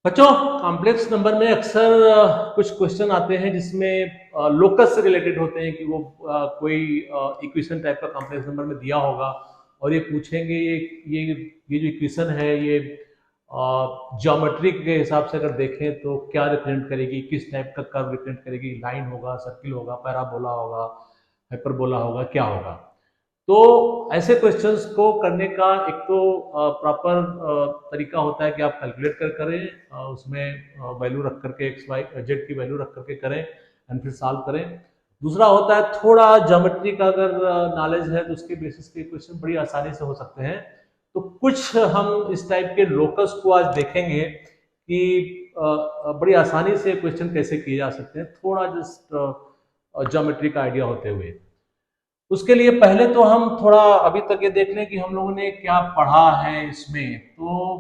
बच्चों, complex number में अक्सर कुछ क्वेश्चन आते हैं जिसमें लोकस से रिलेटेड होते हैं कि वो कोई इक्वेशन टाइप का कॉम्प्लेक्स नंबर में दिया होगा और ये पूछेंगे ये जो इक्वेशन है ये ज्योमेट्री के हिसाब से अगर देखें तो क्या रिप्रेजेंट करेगी, किस टाइप का कर्व रिप्रेजेंट करेगी, लाइन होगा, सर्किल होगा, पैराबोला होगा, हाइपरबोला होगा, क्या होगा। तो ऐसे क्वेश्चंस को करने का एक तो प्रॉपर तरीका होता है कि आप कैलकुलेट करें, उसमें वैल्यू रख करके एक्स वाई जेड की वैल्यू रख करके करें एंड फिर सॉल्व करें। दूसरा होता है थोड़ा ज्योमेट्री का अगर नॉलेज है तो उसके बेसिस पे क्वेश्चन बड़ी आसानी से हो सकते हैं। तो कुछ हम इस टाइप के लोकस को आज देखेंगे कि बड़ी आसानी से क्वेश्चन कैसे किए जा सकते हैं, थोड़ा जस्ट ज्योमेट्री का आइडिया होते हुए। उसके लिए पहले तो हम थोड़ा अभी तक ये देख लें कि हम लोगों ने क्या पढ़ा है इसमें। तो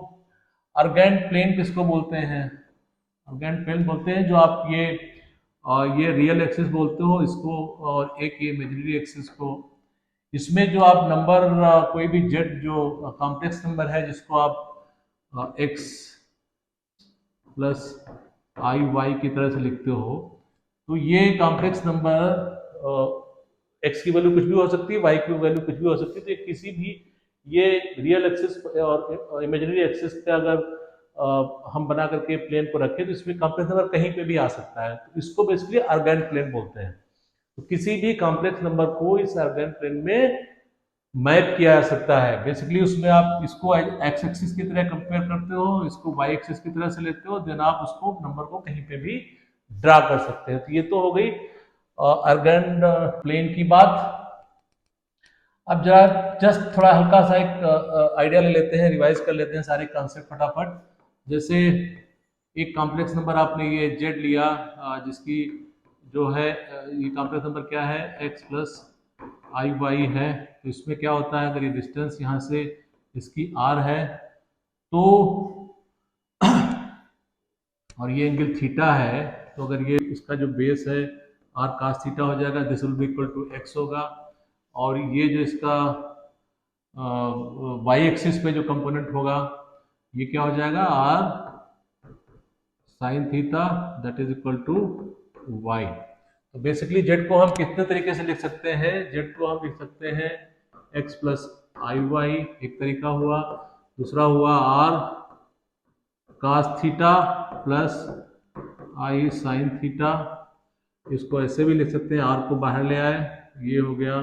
अर्गेंट प्लेन किसको बोलते हैं? अर्गेंट प्लेन बोलते हैं जो आप ये रियल एक्सिस बोलते हो इसको, और एक ये इमेजिनरी एक्सिस को। इसमें जो आप नंबर कोई भी जेड जो कॉम्प्लेक्स नंबर है जिसको आप एक्स प्लस आई वाई की तरह से लिखते हो, तो ये कॉम्प्लेक्स नंबर एक्स की वैल्यू कुछ भी हो सकती है, वाई की वैल्यू कुछ भी हो सकती है। तो ये किसी भी ये रियल एक्सिस और इमेजिनरी एक्सिस पे अगर हम बना करके प्लेन को रखें तो इसमें कॉम्प्लेक्स नंबर कहीं पे भी आ सकता है। तो इसको बेसिकली अर्गेंट प्लेन बोलते हैं। तो किसी भी कॉम्प्लेक्स नंबर को इस अर्गेंट प्लेन में मैप किया जा सकता है। बेसिकली उसमें आप इसको एक्स एक्सिस की तरह कंपेयर करते हो, इसको वाई एक्सिस की तरह से लेते हो, देन आप उसको नंबर को कहीं पे भी ड्रा कर सकते हैं। तो ये तो हो गई अर्गेंट प्लेन की बात। अब जरा जस्ट थोड़ा हल्का सा एक आइडिया ले लेते हैं, रिवाइज कर लेते हैं सारे कॉन्सेप्ट फटाफट। जैसे एक कॉम्प्लेक्स नंबर आपने ये जेड लिया, जिसकी जो है ये कॉम्प्लेक्स नंबर क्या है, एक्स प्लस आई वाई है। तो इसमें क्या होता है, अगर ये डिस्टेंस यहाँ से इसकी आर है तो और ये एंगल थीटा है, तो अगर ये इसका जो बेस है आर कास थीटा हो जाएगा, this will be equal to x होगा। और ये जो इसका वाई एक्सिस पे जो कंपोनेंट होगा ये क्या हो जाएगा, r sine theta that is equal to y. तो बेसिकली जेड को हम कितने तरीके से लिख सकते हैं? जेड को हम लिख सकते हैं एक्स प्लस आई वाई, एक तरीका हुआ। दूसरा हुआ r cos theta plus i sine theta. इसको ऐसे भी लिख सकते हैं, आर को बाहर ले आए, ये हो गया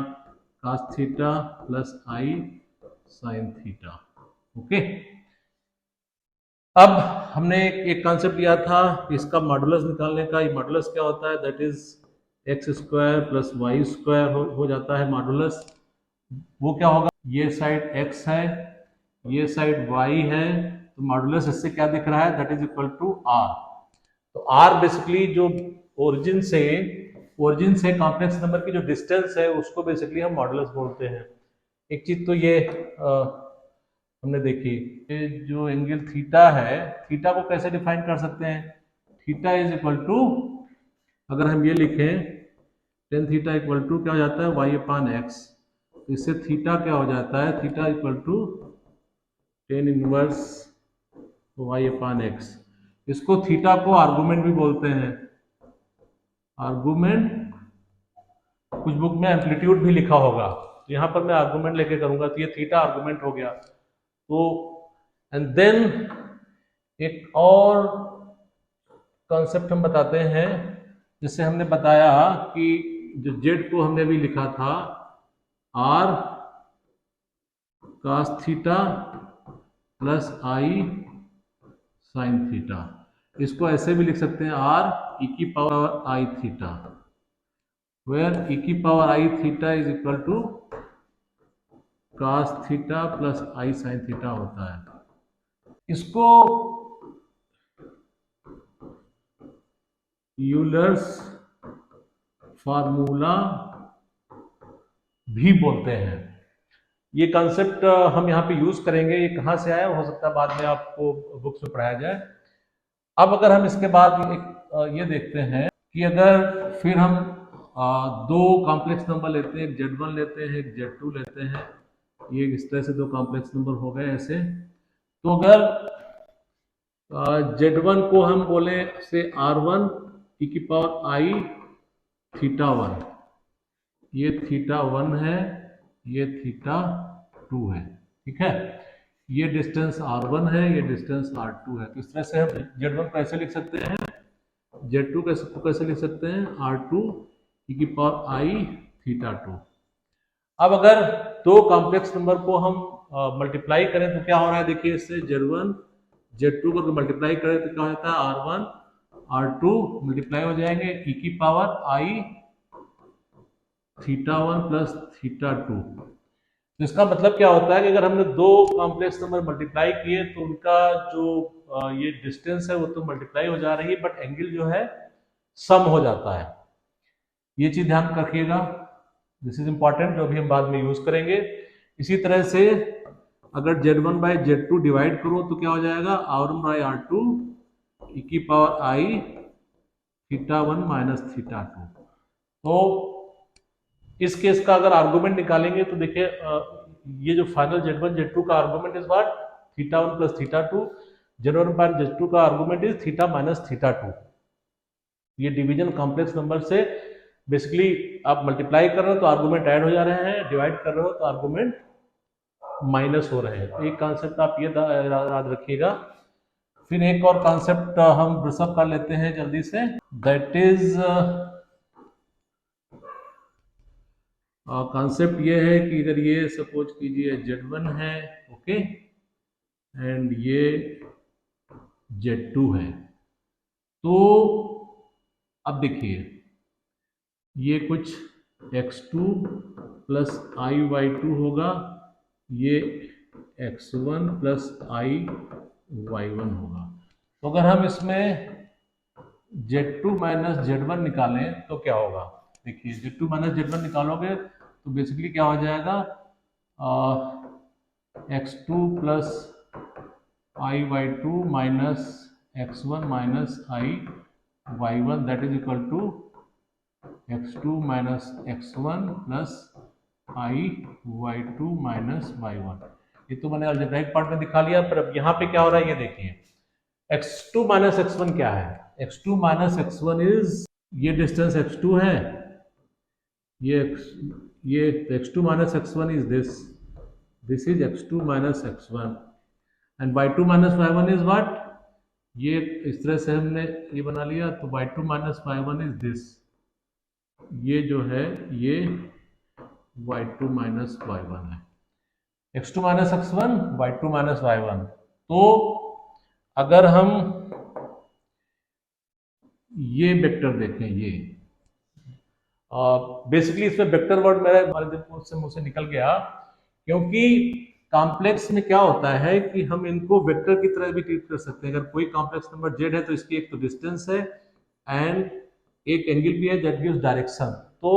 कास theta plus i sine theta. Okay. अब हमने एक कॉन्सेप्ट लिया था इसका मॉडुलस निकालने का। ये मॉडुलस क्या होता है? That is x square plus y square हो जाता है मॉडुलस। वो क्या होगा, ये साइड x है, ये साइड y है, तो मॉडुलस इससे क्या दिख रहा है, that is equal to r। तो r बेसिकली जो ओरिजिन से कॉम्प्लेक्स नंबर की जो डिस्टेंस है उसको बेसिकली हम मॉडुलस बोलते हैं। एक चीज तो ये हमने देखी, ये जो एंगल थीटा है, थीटा को कैसे डिफाइन कर सकते हैं? थीटा इज इक्वल टू, अगर हम ये लिखें टेन थीटा इक्वल टू क्या हो जाता है, वाई अपान एक्स। तो इससे थीटा क्या हो जाता है, theta equal to tan inverse y upon x. इसको थीटा को आर्गुमेंट भी बोलते हैं। आर्गुमेंट, कुछ बुक में एम्पलीट्यूड भी लिखा होगा, तो यहाँ पर मैं आर्गुमेंट लेके करूंगा, तो ये थीटा आर्गुमेंट हो गया। तो एंड देन एक और कॉन्सेप्ट हम बताते हैं, जिससे हमने बताया कि जो जेड को हमने भी लिखा था r cos theta plus i sine theta. इसको ऐसे भी लिख सकते हैं, आर ई की power i theta, where e की power i theta is equal to cos theta plus i sine theta होता है। इसको यूलर्स फार्मूला भी बोलते हैं। ये कॉन्सेप्ट हम यहाँ पे यूज करेंगे। ये कहाँ से आया, हो सकता है बाद में आपको बुक्स में पढ़ाया जाए। अब अगर हम इसके बाद ये देखते हैं कि अगर फिर हम दो कॉम्प्लेक्स नंबर लेते हैं, एक Z1 लेते हैं, एक Z2 लेते हैं, ये इस तरह से दो कॉम्प्लेक्स नंबर हो गए ऐसे। तो अगर Z1 को हम बोले से R1 e की पावर I थीटा 1, ये थीटा 1 है, ये थीटा 2 है, ठीक है। ये डिस्टेंस R1 है, ये डिस्टेंस R2 है। तो इस तरह से हम Z1 को ऐसे लिख सकते हैं, Z2 कैसे लिख सकते हैं, R2 e की पावर I थीटा 2। अब अगर दो कॉम्प्लेक्स नंबर को हम मल्टीप्लाई करें तो क्या हो रहा है, देखिए इससे Z1 Z2 को मल्टीप्लाई करें तो क्या होता है, R1 R2 मल्टीप्लाई हो जाएंगे e की power I theta 1 plus theta 2। तो इसका मतलब क्या होता है कि अगर हमने दो कॉम्प्लेक्स नंबर मल्टीप्लाई किए तो उनका जो ये डिस्टेंस है वो तो मल्टीप्लाई हो जा रही है, बट एंगल जो है सम हो जाता है। ये चीज ध्यान रखिएगा, दिस इज इंपॉर्टेंट, जो भी हम बाद में यूज करेंगे। इसी तरह से अगर Z1 बाई Z2 डिवाइड करो तो क्या हो जाएगा, R1 बाई R2 e की power I theta 1 minus theta 2। तो इस केस का अगर आर्गुमेंट निकालेंगे तो देखिए ये जो फाइनल Z1 Z2 का argument is what, theta 1 plus theta 2। Z1 by Z2 का argument is theta minus theta 2। ये डिवीजन कॉम्प्लेक्स नंबर से बेसिकली आप मल्टीप्लाई कर रहे हो तो आर्गुमेंट ऐड हो जा रहे हैं, डिवाइड कर रहे हो तो आर्गुमेंट माइनस हो रहे हैं। तो एक कॉन्सेप्ट आप ये याद रखिएगा। फिर एक और कॉन्सेप्ट हम ब्रशअप कर लेते हैं जल्दी से, दैट इज कॉन्सेप्ट ये है कि अगर ये सपोज कीजिए Z1 है, ओके, एंड ये Z2 है, तो अब देखिए ये कुछ x2 प्लस I/2 होगा, ये x1 प्लस I/1 होगा। तो अगर हम इसमें Z2 माइनस Z1 निकालें तो क्या होगा, देखिए Z2 माइनस Z1 निकालोगे तो बेसिकली क्या हो जाएगा, x2 plus I/2 minus x1 minus I/1 that is equal to x2 minus x1 plus I/2 minus y1। ये तो मैंने अलजेब्राइक पार्ट में दिखा लिया, पर अब यहाँ पे क्या हो रहा है ये देखिए, x2 माइनस x1 क्या है, x2 माइनस x1 इज, ये डिस्टेंस x2 है, ये x2 minus x1 is this is x2 minus x1, and y2 minus y1 is what, ये इस तरह से हमने ये बना लिया, तो y2 minus y1 is this, ये जो है ये y2 माइनस y1 है, x2 minus x1 y2 minus y1। तो अगर हम ये वेक्टर देखें, ये बेसिकली इसमें वेक्टर वर्ड मेरे मुंह से निकल गया, क्योंकि कॉम्प्लेक्स में क्या होता है कि हम इनको वेक्टर की तरह भी ट्रीट कर सकते हैं। अगर कोई कॉम्प्लेक्स नंबर z है तो इसकी एक तो डिस्टेंस है एंड एक एंगल भी है दैट गिव्स डायरेक्शन। तो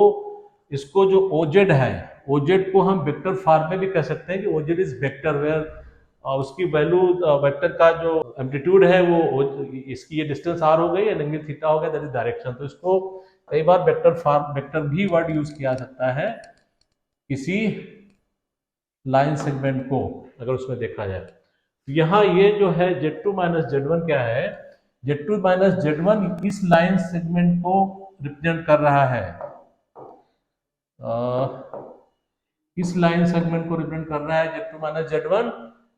इसको जो OZ है, OZ को हम वेक्टर फॉर्म में भी कह सकते हैं कि OZ इज वेक्टर, वेयर उसकी वैल्यू वेक्टर का जो एम्पलीट्यूड है वो इसकी ये डिस्टेंस r हो गई, एंगल थीटा हो गया, दैट इज डायरेक्शन। तो इसको कई बार वेक्टर फॉर्म, वेक्टर भी वर्ड यूज किया सकता है किसी लाइन सेगमेंट को अगर उसमें देखा जाए। तो यहाँ ये जो है Z2 माइनस Z1 क्या है, Z2 माइनस Z1 इस लाइन सेगमेंट को रिप्रेजेंट कर रहा है, इस लाइन सेगमेंट को रिप्रेजेंट कर रहा है Z2 minus Z1,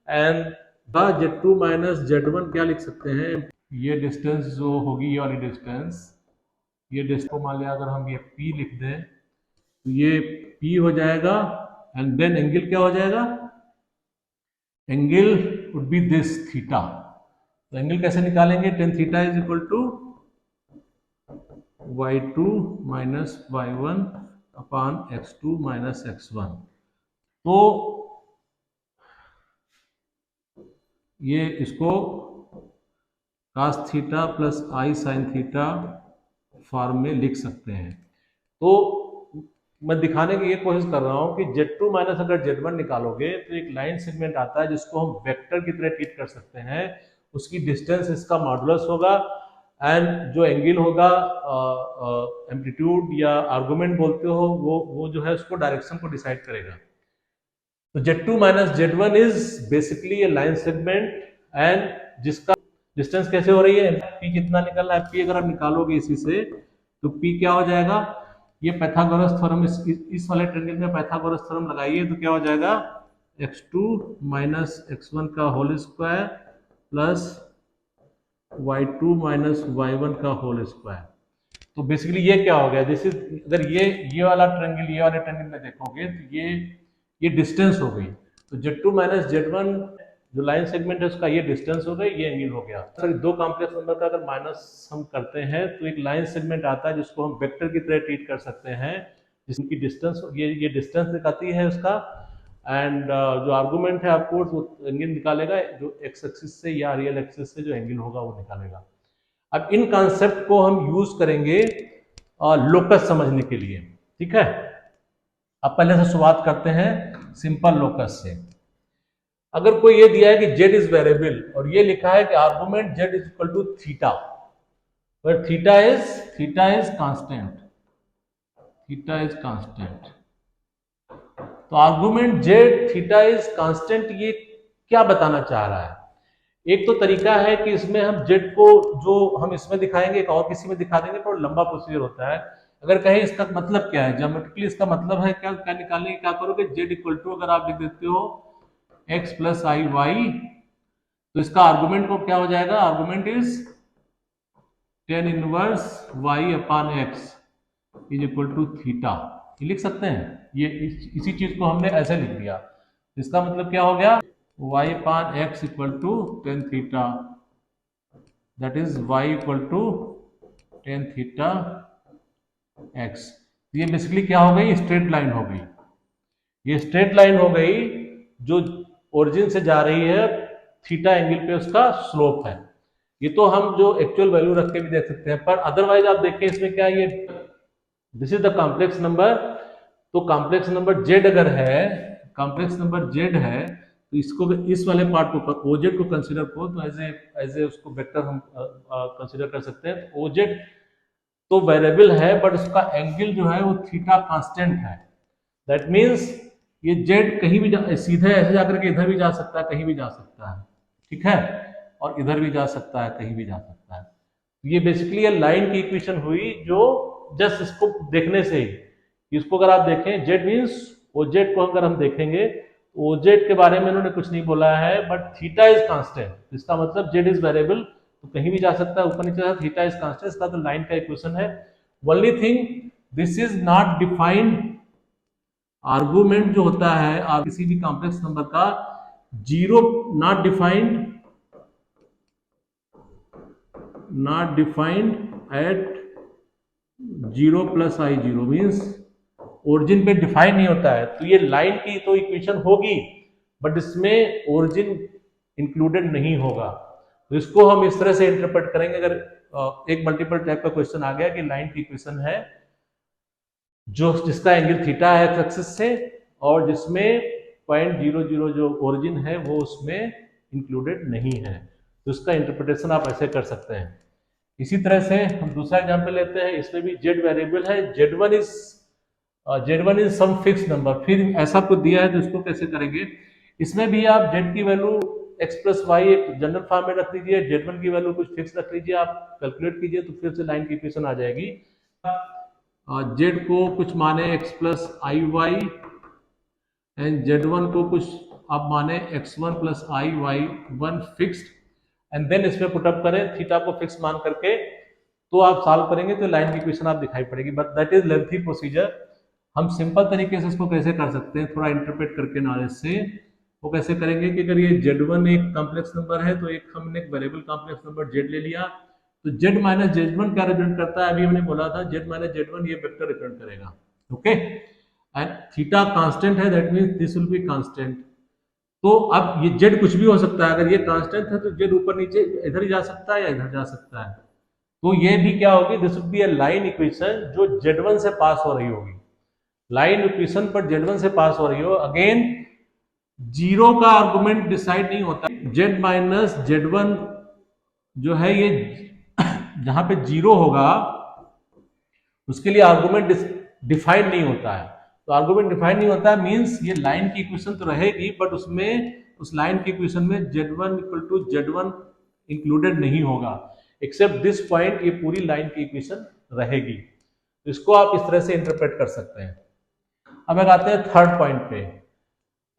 and Z2 minus Z1 क्या लिख सकते हैं, ये डिस्टेंस जो होगी, ये वाली डिस्टेंस, ये डिस्टेंस को मान लिया अगर हम ये P लिख दें तो ये P हो जाएगा, एंड देन एंगल क्या हो जाएगा, angle would be this theta. तो एंगल कैसे निकालेंगे, tan theta is equal to y2 minus y1 upon x2 minus x1। तो ये इसको cos theta plus I sin theta form में लिख सकते हैं। तो मैं दिखाने की ये कोशिश कर रहा हूं कि Z2 माइनस अगर Z1 निकालोगे तो एक लाइन सेगमेंट आता है जिसको हम वेक्टर की तरह ट्रीट कर सकते हैं, उसकी डिस्टेंस इसका मॉडुलस होगा, एंड जो एंगल होगा एम्पलीट्यूड या आर्गुमेंट बोलते हो वो जो है उसको डायरेक्शन को डिसाइड करेगा। तो Z2 minus Z1 is basically A line segment, and जिसका डिस्टेंस कैसे हो रही है, पी कितना निकल रहा है, पी अगर आप निकालोगे इसी से तो पी क्या हो जाएगा, ये पाइथागोरस थ्योरम, इस वाले ट्रायंगल में पाइथागोरस थ्योरम लगाइए तो क्या हो जाएगा, x2 माइनस x1 का whole square plus y2 minus y1 का होल स्क्वायर। तो बेसिकली ये क्या हो गया, दिस इज, अगर ये वाला ट्रायंगल ये वाले ट्रायंगल में देखोगे तो ये डिस्टेंस हो गई, तो Z2 माइनस Z1 जो लाइन सेगमेंट है उसका ये डिस्टेंस हो गई, ये एंगल हो गया। सर दो कॉम्प्लेक्स नंबर का अगर माइनस हम करते हैं तो एक लाइन सेगमेंट आता है जिसको हम वेक्टर की तरह ट्रीट कर सकते हैं, जिसकी डिस्टेंस ये डिस्टेंस दिखाती है उसका, एंड जो आर्गुमेंट है आपको वो एंगल निकालेगा जो एक्स एक्सिस से या रियल एक्सिस से जो एंगल होगा वो निकालेगा। अब इन कॉन्सेप्ट को हम यूज करेंगे लोकस समझने के लिए, ठीक है। अब पहले से शुरुआत करते हैं सिंपल लोकस से। अगर कोई ये दिया है कि z इज वेरिएबल और ये लिखा है कि argument z is equal to theta, पर theta is constant, theta is constant, तो argument z theta is constant ये क्या बताना चाह रहा है। एक तो तरीका है कि इसमें हम z को जो हम इसमें दिखाएंगे एक और किसी में दिखा देंगे, थोड़ा लंबा प्रोसीजर होता है। अगर कहें इसका मतलब क्या है, ज्योमेट्रिकली इसका मतलब है क्या, क्या निकालने की क्या करोगे, z इक्वल टू अगर आप लिख देते हो x प्लस आई वाई, तो इसका आर्गुमेंट को क्या हो जाएगा, argument is tan inverse y upon x is equal to theta, ये लिख सकते हैं। ये इसी चीज को हमने ऐसे लिख दिया, इसका मतलब क्या हो गया, y upon x equal to tan theta, that is y equal to tan theta x। ये बेसिकली क्या हो गई, स्ट्रेट लाइन हो गई, ये स्ट्रेट लाइन हो गई जो ओरिजिन से जा रही है थीटा एंगल पे उसका स्लोप है। ये तो हम जो एक्चुअल वैल्यू रख के भी देख सकते हैं, पर अदरवाइज आप देखें इसमें क्या, ये this is the complex number, तो कॉम्प्लेक्स नंबर z अगर है, कॉम्प्लेक्स नंबर z है तो इसको इस वाले पार्ट को ओजेड को कंसीडर करो तो एज ए उसको वेक्टर हम कंसीडर कर सकते हैं। तो ओजेड तो वेरिएबल है बट उसका एंगल जो है वो थीटा कांस्टेंट है, दैट मींस ये z कहीं भी सीधे ऐसे जाकर के इधर भी जा सकता है, कहीं भी जा सकता है, ठीक है, और इधर भी जा सकता है, कहीं भी जा सकता है। ये बेसिकली ये लाइन की इक्वेशन हुई जो जस्ट इसको देखने से ही, इसको अगर आप देखें z मींस ओजेड को अगर हम देखेंगे तो ओजेड के बारे में उन्होंने कुछ नहीं बोला है, बट थीटा इज कांस्टेंट, इसका मतलब z इज वेरिएबल, तो कहीं भी जा सकता है, ऊपर नीचे, थीटा इज कांस्टेंट, इसका तो लाइन का इक्वेशन है। Only thing this is not defined, argument जो होता है किसी भी कॉम्प्लेक्स नंबर का zero not defined at zero plus I zero, means origin पे डिफाइन नहीं होता है, तो ये लाइन की तो इक्वेशन होगी बट इसमें ओरिजिन इंक्लूडेड नहीं होगा, तो इसको हम इस तरह से इंटरप्रेट करेंगे। अगर एक मल्टीपल टाइप का क्वेश्चन आ गया कि लाइन की इक्वेशन है जो जिसका एंगल थीटा है एक्स एक्सिस से और जिसमें 0.00 जो ओरिजिन है वो उसमें इंक्लूडेड नहीं है, तो इसका इंटरप्रिटेशन आप ऐसे कर सकते हैं। इसी तरह से हम दूसरा एग्जांपल लेते हैं, इसमें भी z वेरिएबल है, z1 is some fix number, फिर ऐसा कुछ दिया है तो इसको कैसे करेंगे, इसमें भी आप z की वैल्यू x प्लस वाई एक जनरल फॉर्म में रख लीजिए, z1 की वैल्यू कुछ फिक्स रख लीजिए, आप कैलकुलेट कीजिए तो फिर से लाइन की इक्वेशन आ जाएगी। z को कुछ माने x plus i y and z1 को कुछ आप माने x1 plus i y one fixed, and then इसमें पुटअप करें थीटा को फिक्स मान करके, तो आप सॉल्व करेंगे तो लाइन की इक्वेशन आप दिखाई पड़ेगी, but that is lengthy procedure. हम सिंपल तरीके से इसको कैसे कर सकते हैं, थोड़ा इंटरप्रेट करके नॉलेज से वो कैसे करेंगे कि अगर ये z1 एक कॉम्प्लेक्स नंबर है तो एक हमने एक वेरिएबल कॉम्प्लेक्स नंबर z ले लिया, तो z माइनस z1 क्या रिप्रेजेंट करता है, अभी हमने बोला था z माइनस z1 ये वेक्टर रिप्रेजेंट करेगा, ओके, एंड थीटा कांस्टेंट है, that means this will be constant. तो अब ये z कुछ भी हो सकता है, अगर ये कांस्टेंट है तो z ऊपर नीचे इधर ही जा सकता है या इधर जा सकता है, तो ये भी क्या होगी, this will be a line equation जो z1 से पास हो रही होगी, लाइन इक्वेशन पर z1 से पास हो रही हो। अगेन जीरो का आर्गुमेंट डिसाइड नहीं होता, z माइनस z1 जो है ये जहां पे जीरो होगा उसके लिए आर्गुमेंट डिफाइन नहीं होता है, तो आर्गुमेंट डिफाइन नहीं होता है मींस ये लाइन की इक्वेशन तो रहेगी बट उसमें उस लाइन की इक्वेशन में z1 equal to z1 included नहीं होगा, एक्सेप्ट दिस पॉइंट, ये पूरी लाइन की इक्वेशन रहेगी। तो इसको आप इस तरह से इंटरप्रेट कर सकते हैं। अब एक आते हैं थर्ड पॉइंट पे।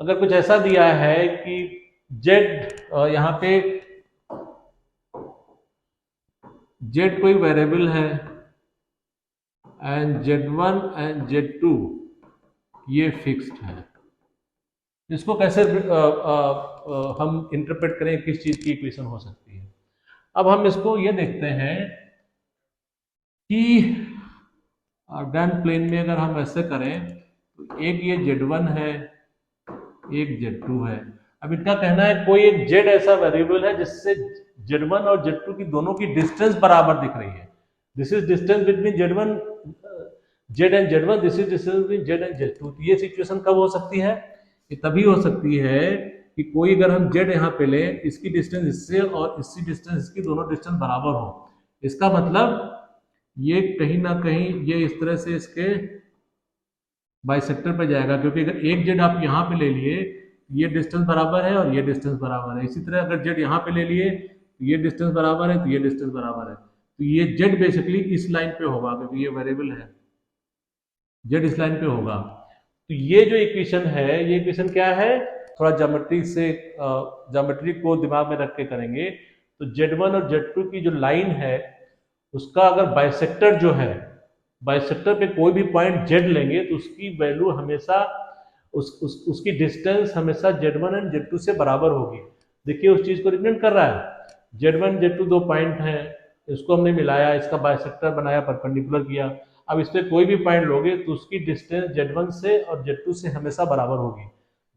अगर कुछ ऐसा दिया है कि जेड, यहाँ पे जेड कोई वेरिएबल है एंड Z1 एंड Z2 ये फिक्स्ड है, इसको कैसे हम इंटरप्रेट करें, किस चीज की इक्वेशन हो सकती है। अब हम इसको ये देखते हैं कि डैन प्लेन में अगर हम ऐसे करें तो एक ये Z1 है, एक Z2 है। अब इनका कहना है कोई एक Z ऐसा वेरिएबल है जिससे Z1 और Z2 की दोनों की डिस्टेंस बराबर दिख रही है। This is distance between Z1 Z and Z1, this is distance between Z and Z2। तो ये सिचुएशन कब हो सकती है? ये तभी हो सकती है कि कोई अगर हम Z यहाँ पे ले, इसकी डिस्टेंस इससे और इसकी डिस्टेंस इसकी दोनों डिस्टेंस बराबर हो, इसका मतलब ये कहीं ना कहीं ये इस तरह से इसके बाइसेक्टर पे जाएगा, क्योंकि अगर एक जेड आप यहाँ पे ले लिए, ये डिस्टेंस बराबर है और ये डिस्टेंस बराबर है। इसी तरह अगर जेड यहाँ पे ले लिए तो ये डिस्टेंस बराबर है, तो ये डिस्टेंस बराबर है। तो ये जेड बेसिकली इस लाइन पे होगा, क्योंकि ये वेरिएबल है, जेड इस लाइन पे होगा। तो ये जो इक्वेशन है, ये इक्वेशन क्या है, थोड़ा ज्योमेट्री को दिमाग में रख के करेंगे। तो Z1 और Z2 की जो लाइन है उसका अगर बाइसेक्टर जो है, बाइसेक्टर पे कोई भी पॉइंट Z लेंगे तो उसकी वैल्यू हमेशा उसकी डिस्टेंस हमेशा Z1 एंड Z2 से बराबर होगी। देखिए उस चीज को रिप्रेजेंट कर रहा है। Z1 Z2 दो पॉइंट हैं, इसको हमने मिलाया, इसका बाइसेक्टर बनाया, परपेंडिकुलर किया। अब इस पे कोई भी पॉइंट लोगे तो उसकी डिस्टेंस Z1 से और Z2 से हमेशा बराबर होगी।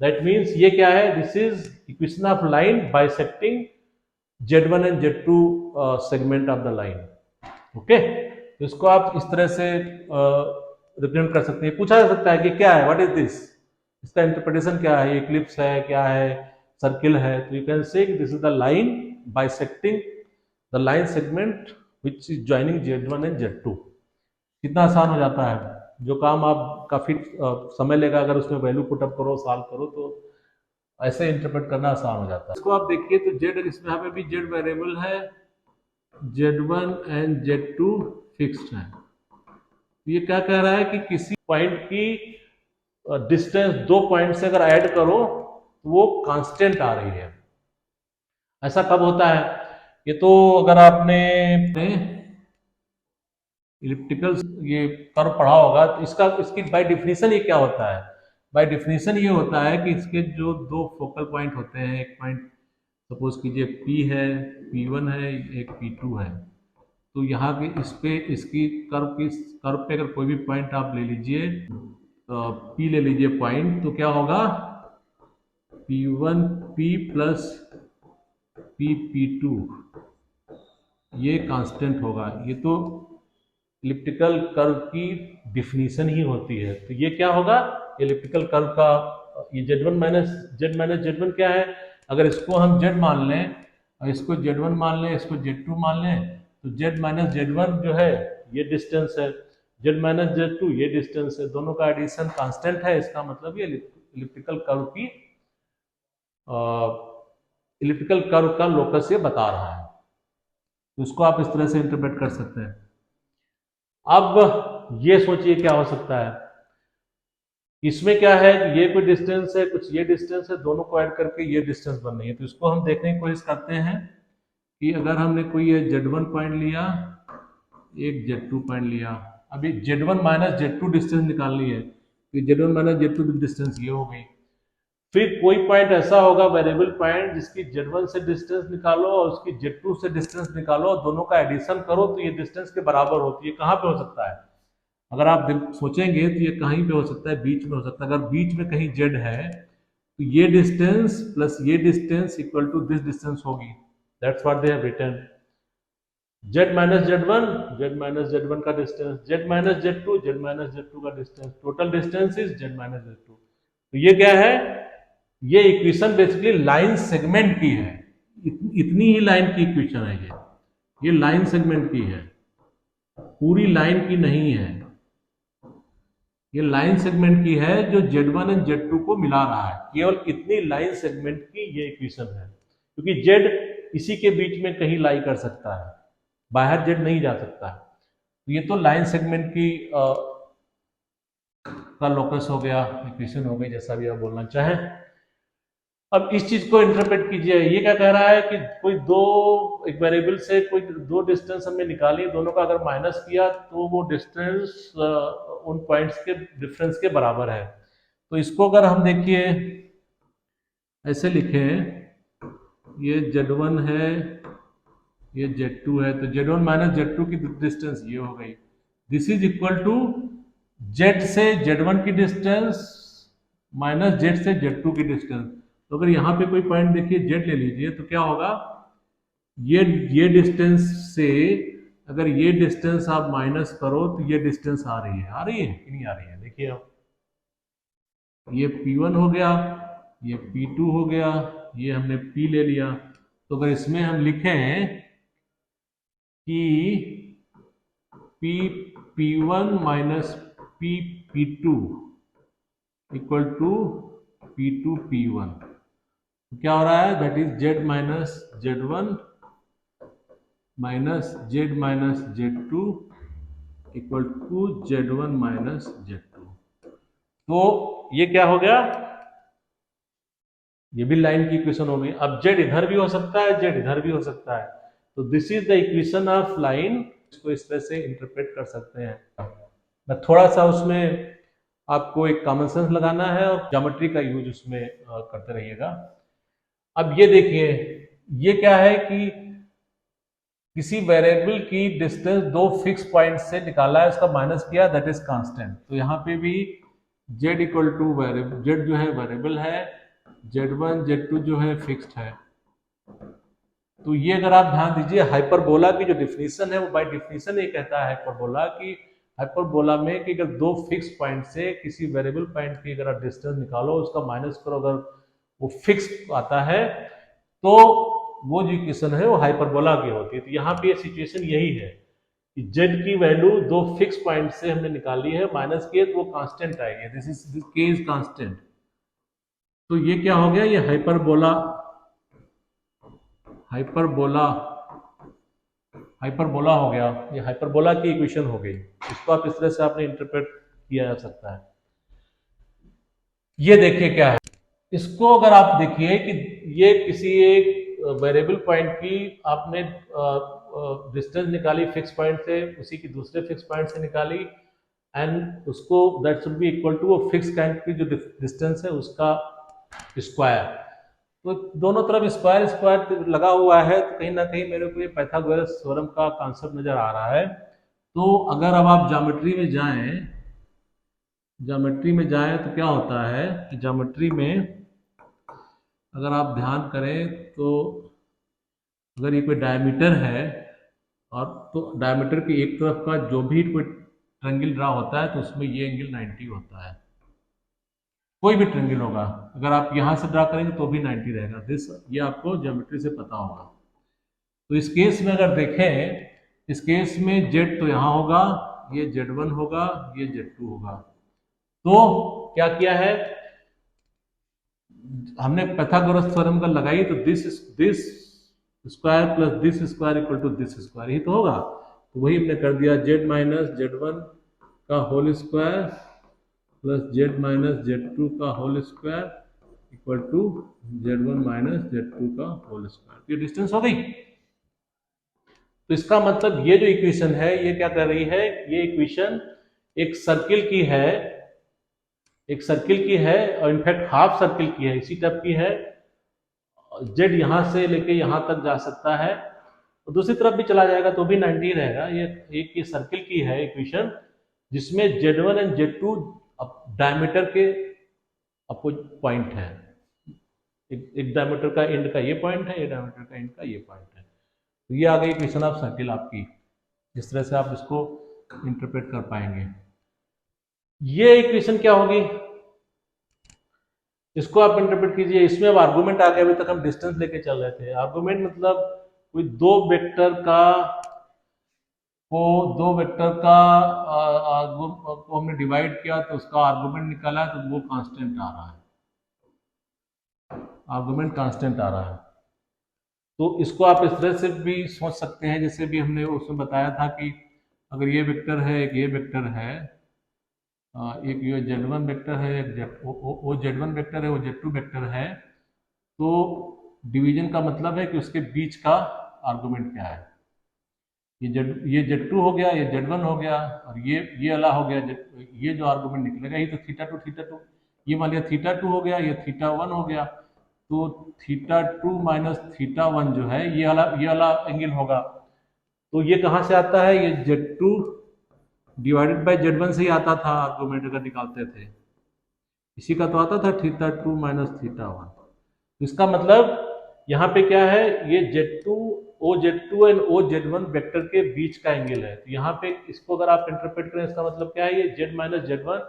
दैट मीन्स ये क्या है, this is equation of line bisecting Z1 and Z2 segment of the line. Okay, तो इसको आप इस तरह से रिप्रेजेंट कर सकते हैं। पूछा जा सकता है कि क्या है, व्हाट इज दिस, इसका इंटरप्रिटेशन क्या है, इक्लिप्स है, क्या है, सर्किल है। तो you can say this is the line bisecting the line segment which is joining Z1 and Z2। कितना आसान हो जाता है, जो काम आप काफी समय लेगा अगर उसमें वैल्यू पुटअप करो, सॉल्व करो, तो ऐसे इंटरप्रेट करना आसान हो जाता है। इसको आप देखिए तो जेड, इसमें यहाँ पे भी जेड वेरिएबल है, Z1 एंड Z2 फिक्स्ड है। ये क्या कह रहा है कि किसी पॉइंट की डिस्टेंस दो पॉइंट से अगर ऐड करो तो वो कांस्टेंट आ रही है। ऐसा कब होता है? ये तो अगर आपने इलिप्टिकल ये कर्व पढ़ा होगा तो इसकी बाय डेफिनेशन ये क्या होता है? बाय डेफिनेशन ये होता है कि इसके जो दो फोकल पॉइंट होते हैं, एक पॉइंट सपोज कीजिए P है, P1 है, एक P2 है। तो यहाँ के इस पे इसकी कर्व पे अगर कोई भी पॉइंट आप ले लीजिए, P ले लीजिए पॉइंट, तो क्या होगा, P1P प्लस P2 ये कांस्टेंट होगा। ये तो इलिप्टिकल कर्व की डिफिनीशन ही होती है। तो ये क्या होगा, इलिप्टिकल कर्व का ये Z1 माइनस Z1 क्या है, अगर इसको हम Z मान लें और इसको Z1 मान लें, इसको Z2 मान लें, तो Z माइनस Z1 जो है ये डिस्टेंस है, Z माइनस Z2 ये डिस्टेंस है, दोनों का एडिशन कांस्टेंट है। इसका मतलब ये इलिप्टिकल कर्व की इलिप्टिकल कर्व का लोकस ये बता रहा है। तो इसको आप इस तरह से इंटरप्रेट कर सकते हैं। अब ये सोचिए क्या हो सकता है, इसमें क्या है, ये कोई डिस्टेंस है, कुछ ये डिस्टेंस है, दोनों को ऐड करके ये डिस्टेंस बन रही है। तो इसको हम देखने की कोशिश करते हैं कि अगर हमने कोई ये Z1 पॉइंट लिया, एक Z2 पॉइंट लिया, अभी Z1 माइनस Z2 डिस्टेंस निकालनी है, तो Z1 माइनस Z2 डिस्टेंस ये हो गई। फिर कोई पॉइंट ऐसा होगा वेरिएबल पॉइंट जिसकी Z1 से डिस्टेंस निकालो और उसकी Z2 से डिस्टेंस निकालो और दोनों का एडिशन करो तो ये डिस्टेंस के बराबर होती है। कहाँ पे हो सकता है? अगर आप सोचेंगे तो ये कहीं पे हो सकता है, बीच में हो सकता है। अगर बीच में कहीं Z है तो ये डिस्टेंस प्लस ये distance equal to this distance होगी। That's what they have written. Z minus Z1 का डिस्टेंस, Z माइनस Z2 का distance, total distance is Z minus Z2। तो ये क्या है, ये इक्वेशन बेसिकली लाइन सेगमेंट की है। इतनी ही लाइन की इक्वेशन है ये लाइन सेगमेंट की है, पूरी लाइन की नहीं है। ये लाइन सेगमेंट की है जो Z1 एंड Z2 को मिला रहा है। केवल इतनी लाइन सेगमेंट की ये इक्वेशन है, क्योंकि Z इसी के बीच में कहीं लाई कर सकता है, बाहर जेड नहीं जा सकता है। तो ये तो लाइन सेगमेंट की का लोकस हो गया, इक्वेशन हो गई, जैसा भी आप बोलना चाहें। अब इस चीज को इंटरप्रेट कीजिए, ये क्या कह रहा है कि कोई दो, एक वेरिएबल से कोई दो डिस्टेंस हमने निकाली, दोनों का अगर माइनस किया तो वो डिस्टेंस उन पॉइंट्स के डिफरेंस के बराबर है। तो इसको अगर हम देखिए ऐसे लिखें, ये Z1 है, ये Z2 है, तो Z1 माइनस Z2 की डिस्टेंस ये हो गई। This is equal to Z से Z1 की डिस्टेंस माइनस Z से Z2 की डिस्टेंस। तो अगर यहाँ पे कोई पॉइंट देखिए Z ले लीजिए, तो क्या होगा, ये डिस्टेंस से अगर ये डिस्टेंस आप माइनस करो तो ये डिस्टेंस आ रही है कि नहीं आ रही है? देखिए आप, ये P1 हो गया, ये P2 हो गया, ये हमने P ले लिया। तो अगर इसमें हम लिखें कि P1 minus P2 equal to P2 P1, क्या हो रहा है, that is Z minus Z1 minus Z minus Z2 equal to Z1 minus Z2। तो ये क्या हो गया, ये भी लाइन की इक्वेशन हो गई। अब Z इधर भी हो सकता है, Z इधर भी हो सकता है, तो this is the equation of line. इसको इस तरह से इंटरप्रेट कर सकते हैं। मैं थोड़ा सा उसमें आपको एक कॉमन सेंस लगाना है और ज्योमेट्री का यूज उसमें करते रहिएगा। अब ये देखिए, ये क्या है कि किसी वेरिएबल की डिस्टेंस दो फिक्स पॉइंट से निकाला है, उसका माइनस किया, दैट इज कांस्टेंट। तो यहाँ पे भी Z equal two variable, Z जो है वेरिएबल है, Z1 Z2 जो है फिक्स्ड है। तो ये अगर आप ध्यान दीजिए, हाइपरबोला की जो डिफिनीशन है वो बाय डिफिनीशन ये कहता है हाइपरबोला की, हाइपरबोला में कि अगर दो फिक्स पॉइंट से किसी वेरिएबल पॉइंट की अगर आप डिस्टेंस निकालो, उसका माइनस करो, अगर वो फिक्स आता है तो वो जो इक्वेशन है वो हाइपरबोला की होती है। तो यहाँ पे सिचुएशन यही है कि Z की वैल्यू दो फिक्स पॉइंट से हमने निकाली है, माइनस किए तो वो कांस्टेंट आएगी, this is K is constant. तो ये क्या हो गया, ये हाइपरबोला हाइपरबोला हाइपरबोला हो गया, ये हाइपरबोला की इक्वेशन हो गई। इसको आप इस तरह से आपने इंटरप्रेट किया जा सकता है। ये देखिए क्या है, इसको अगर आप देखिए कि ये किसी एक वेरिएबल पॉइंट की आपने डिस्टेंस निकाली फिक्स पॉइंट से, उसी की दूसरे फिक्स पॉइंट से निकाली, एंड उसको that should be equal to वो फिक्स पॉइंट की जो डिस्टेंस है उसका स्क्वायर। तो दोनों तरफ स्क्वायर स्क्वायर लगा हुआ है, तो कहीं ना कहीं मेरे को ये पाइथागोरस थ्योरम का कॉन्सेप्ट नजर आ रहा है। तो अगर अब आप ज्योमेट्री में जाएं, तो क्या होता है कि ज्योमेट्री में अगर आप ध्यान करें तो अगर ये कोई डायमीटर है, और तो डायमीटर के एक तरफ का जो भी कोई ट्रायंगल ड्रा होता है तो उसमें ये एंगल 90 होता है। कोई भी ट्रायंगल होगा, अगर आप यहाँ से ड्रा करेंगे तो भी 90 रहेगा, दिस ये आपको ज्योमेट्री से पता होगा। तो इस केस में अगर देखें, इस केस में Z तो यहाँ होगा, ये Z1 होगा, ये Z2 होगा। तो क्या किया है हमने, पाइथागोरस थ्योरम का लगाई, तो this square plus this square equal to this square ही तो होगा। तो वही हमने कर दिया, Z माइनस Z1 का whole square plus Z minus Z2 का whole square equal to Z1 minus Z2 का होल स्क्वायर। ये डिस्टेंस हो गई। तो इसका मतलब ये जो इक्वेशन है ये क्या कर रही है, ये इक्वेशन एक सर्किल की है, एक सर्किल की है, और इनफैक्ट हाफ सर्किल की है, इसी टाइप की है। Z यहां से लेके यहां तक जा सकता है, और दूसरी तरफ भी चला जाएगा तो भी 90 रहेगा। ये एक ये सर्किल की है इक्वेशन, जिसमें Z1 एंड Z2 डायमीटर के अपोज पॉइंट है। एक डायमीटर का एंड का ये पॉइंट है, एक डायमीटर का एंड का ये पॉइंट है। तो ये आ गई इक्वेशन ऑफ सर्किल आपकी, जिस तरह से आप इसको इंटरप्रेट कर पाएंगे। ये इक्वेशन क्या होगी, इसको आप इंटरप्रेट कीजिए। इसमें अब आर्गुमेंट आ गया, अभी तक हम डिस्टेंस लेके चल रहे थे। आर्गुमेंट मतलब कोई दो वेक्टर का को हमने डिवाइड किया तो उसका आर्गुमेंट निकाला, तो वो कांस्टेंट आ रहा है, आर्गुमेंट कांस्टेंट आ रहा है। तो इसको आप इस तरह से भी सोच सकते हैं, जैसे भी हमने उसमें बताया था कि अगर ये वेक्टर है, एक ये वेक्टर है, एक ये Z1 वेक्टर है, एक वो Z1 वेक्टर है, वो Z2 वेक्टर है, तो डिवीजन का मतलब है कि उसके बीच का आर्गुमेंट क्या है। ये Z2 हो गया, ये Z1 हो गया, और ये वाला हो गया, ये जो आर्गुमेंट निकलेगा ये तो थीटा टू, ये मान लिया थीटा2 हो गया, ये थीटा1 हो गया, तो थीटा2 माइनस थीटा1 जो है ये वाला एंगल होगा। तो ये कहाँ से आता है, ये Z2 डिवाइडेड बाय Z1 से ही आता था आर्गुमेंट अगर निकालते थे, इसी का तो आता था थीटा2 माइनस थीटा1। इसका मतलब यहाँ पे क्या है, ये Z2 OZ2 and OZ1 vector के बीच का एंगल है। तो यहाँ पे इसको अगर आप इंटरप्रेट करें, इसका मतलब क्या है, ये Z minus Z1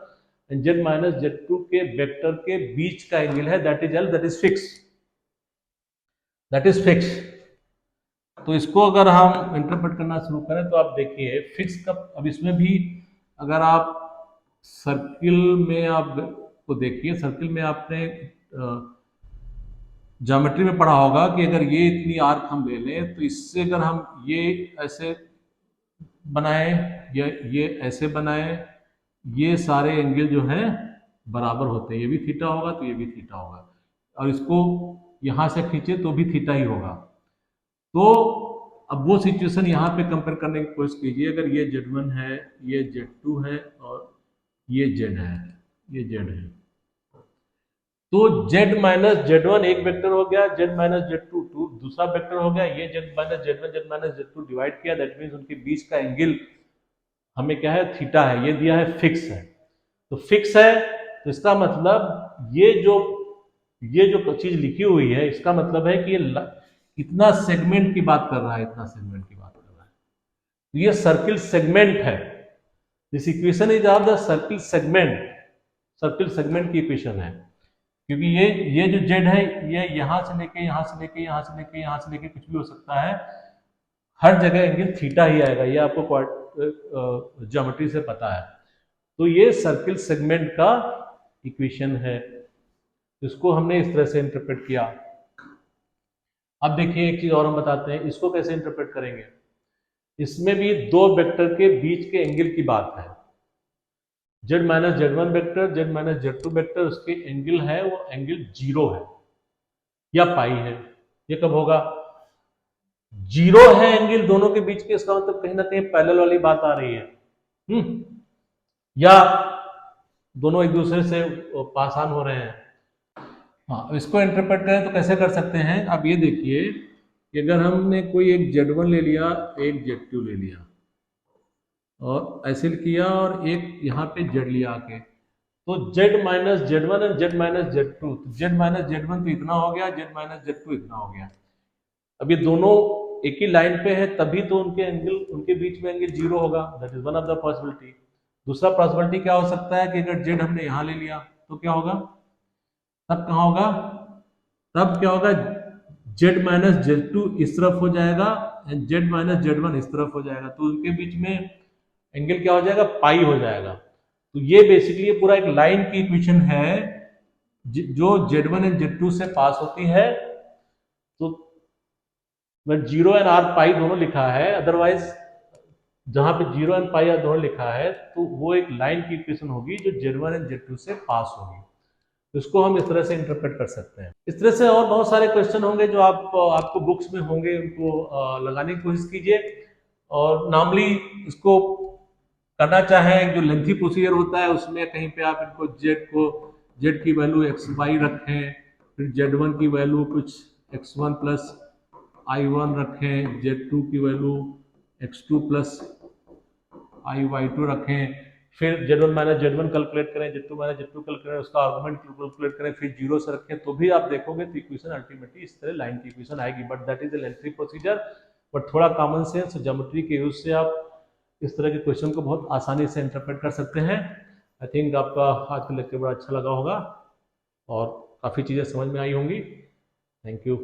and Z minus Z2 के वेक्टर के बीच का एंगल है, that is L, that is fix, that is fix. तो इसको अगर हम इंटरप्रेट करना शुरू करें तो आप देखिए फिक्स का, अब इसमें भी अगर आप सर्किल में आप को देखिए, सर्किल में आपने ज्योमेट्री में पढ़ा होगा कि अगर ये इतनी आर्क हम ले लें तो इससे अगर हम ये ऐसे बनाए या ये ऐसे बनाए, ये सारे एंगल जो हैं बराबर होते हैं, ये भी थीटा होगा तो ये भी थीटा होगा, और इसको यहाँ से खींचे तो भी थीटा ही होगा। तो अब वो सिचुएशन यहाँ पे कंपेयर करने की कोशिश कीजिए, अगर ये Z1 है, ये Z2 है और ये Z है, ये Z है, तो Z माइनस Z1 एक वेक्टर हो गया, Z माइनस Z2 दूसरा वेक्टर हो गया, ये Z minus Z1 Z minus Z2 divide किया, दैट मीन्स उनके बीच का एंगल हमें क्या है, थीटा है, ये दिया है फिक्स है। तो फिक्स है तो इसका मतलब ये जो चीज लिखी हुई है, इसका मतलब है कि ये इतना सेगमेंट की बात कर रहा है, इतना सेगमेंट की बात कर रहा है, तो ये सर्किल सेगमेंट है। This equation is of the circle segment की इक्वेशन है, क्योंकि ये जो Z है, ये यहां से लेके यहां से लेके यहां से लेके यहां से लेके कुछ भी हो सकता है, हर जगह एंगल थीटा ही आएगा, ये आपको ज्योमेट्री से पता है। तो ये सर्किल सेगमेंट का इक्वेशन है, इसको हमने इस तरह से इंटरप्रेट किया। अब देखिए एक चीज और हम बताते हैं, इसको कैसे इंटरप्रेट करेंगे। इसमें भी दो वेक्टर के बीच के एंगल की बात है, Z minus Z1 vector, Z minus Z2 vector, उसके एंगल है वो एंगल 0 है या पाई है। ये कब होगा, 0 है एंगल दोनों के बीच के, इसका मतलब कहीं ना कहीं पैरेलल वाली बात आ रही है, या दोनों एक दूसरे से पास ऑन हो रहे हैं। हाँ, इसको इंटरप्रेट करें तो कैसे कर सकते हैं, अब ये देखिए कि अगर हमने कोई एक Z1 ले लिया, एक Z2 ले लिया और ऐसे किया, और एक यहाँ पे Z लिया आके, तो Z minus Z1 and Z minus Z2, तो Z माइनस Z1 तो इतना हो गया, Z माइनस Z2 इतना हो गया। अब ये दोनों एक ही लाइन पे है, तभी तो उनके बीच में एंगल 0 होगा, that is one of the possibility. दूसरा पॉसिबिलिटी क्या हो सकता है कि अगर Z हमने यहाँ ले लिया तो क्या होगा, तब कहाँ होगा, तब क्या होगा, Z माइनस Z2 इस तरफ हो जाएगा एंड Z माइनस Z1 इस तरफ हो जाएगा, तो उनके बीच में एंगल क्या हो जाएगा, पाई हो जाएगा। तो ये बेसिकली पूरा एक लाइन की इक्वेशन है जो Z1 एंड Z2 से पास होती है। तो 0 एंड r पाई दोनों लिखा है, अदरवाइज जहां पे 0 एंड पाई दोनों लिखा है तो वो एक लाइन की इक्वेशन होगी जो Z1 एंड Z2 से पास होगी। तो इसको हम इस तरह से इंटरप्रेट कर सकते हैं। इस तरह से और बहुत सारे क्वेश्चन होंगे जो आपको बुक्स में होंगे, उनको लगाने की कोशिश कीजिए। और नॉर्मली इसको करना चाहें, जो लेंथी प्रोसीजर होता है उसमें कहीं पे आप इनको Z की वैल्यू XY रखें, फिर Z1 की वैल्यू कुछ X1 प्लस I1 रखें, Z2 की वैल्यू X2 प्लस I2 रखें, फिर Z1 माइनस Z1 कैलकुलेट करें, Z2 माइनस Z2 कैलकुलेट करें, उसका आर्गुमेंट कैलकुलेट करें, फिर 0 से रखें, तो भी आप देखोगे तो इक्वेशन अल्टीमेटली इस तरह लाइन की इक्वेशन आएगी। But that is the lengthy procedure, but थोड़ा कॉमन सेंस ज्योमेट्री के यूज से आप इस तरह के क्वेश्चन को बहुत आसानी से इंटरप्रेट कर सकते हैं। आई थिंक आपका आज का लेक्चर बड़ा अच्छा लगा होगा और काफ़ी चीज़ें समझ में आई होंगी। Thank you.